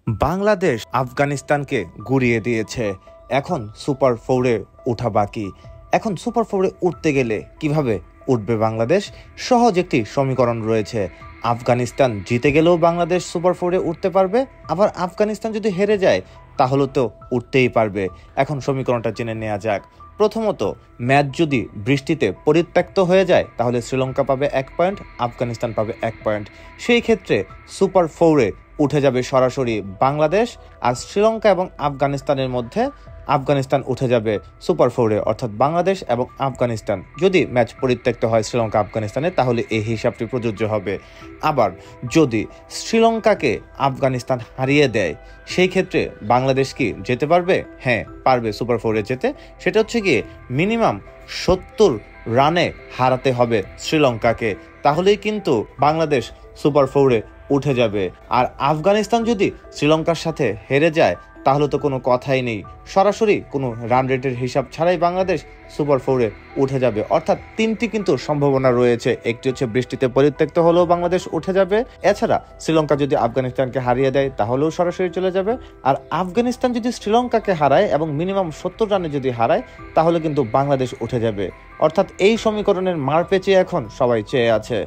বাংলাদেশ আফগানিস্তানকে গুড়িয়ে দিয়েছে। এখন সুপার ফোরে ওঠা বাকি। এখন সুপার ফোরে উঠতে গেলে কিভাবে উঠবে বাংলাদেশ? সহজ একটি সমীকরণ রয়েছে। আফগানিস্তান জিতে গেলেও বাংলাদেশ সুপার ফোরে উঠতে পারবে, আবার আফগানিস্তান যদি হেরে যায় তাহলে তো উঠতেই পারবে। এখন সমীকরণটা জেনে নেওয়া যাক। প্রথমত, ম্যাচ যদি বৃষ্টিতে পরিত্যক্ত হয়ে যায় তাহলে শ্রীলঙ্কা পাবে 1 পয়েন্ট, আফগানিস্তান পাবে 1 পয়েন্ট। সেই ক্ষেত্রে সুপার ফোরে উঠে যাবে সরাসরি বাংলাদেশ, আর শ্রীলঙ্কা এবং আফগানিস্তানের মধ্যে আফগানিস্তান উঠে যাবে সুপার ফোরে, অর্থাৎ বাংলাদেশ এবং আফগানিস্তান। যদি ম্যাচ পরিত্যক্ত হয় শ্রীলঙ্কা আফগানিস্তানে তাহলে এই হিসাবটি প্রযোজ্য হবে। আবার যদি শ্রীলঙ্কাকে আফগানিস্তান হারিয়ে দেয় সেই ক্ষেত্রে বাংলাদেশ কি যেতে পারবে? হ্যাঁ, পারবে সুপার ফোরে যেতে। সেটা হচ্ছে গিয়ে মিনিমাম 70 রানে হারাতে হবে শ্রীলঙ্কাকে, তাহলেই কিন্তু বাংলাদেশ সুপার ফোরে উঠে যাবে। আর আফগানিস্তান যদি শ্রীলঙ্কার সাথে হেরে যায় তাহলে তো কোনো কথাই নেই, সরাসরি কোনো রান রেটের হিসাব ছাড়াই বাংলাদেশ সুপার ফোরে উঠে যাবে। অর্থাৎ তিনটি কিন্তু সম্ভাবনা রয়েছে। একটি হচ্ছে বৃষ্টিতে পরিত্যক্ত হলেও বাংলাদেশ উঠে যাবে, এছাড়া শ্রীলঙ্কা যদি আফগানিস্তানকে হারিয়ে দেয় তাহলেও সরাসরি চলে যাবে, আর আফগানিস্তান যদি শ্রীলঙ্কাকে হারায় এবং মিনিমাম 70 রানে যদি হারায় তাহলে কিন্তু বাংলাদেশ উঠে যাবে। অর্থাৎ এই সমীকরণের মার পেঁচিয়ে এখন সবাই চেয়ে আছে।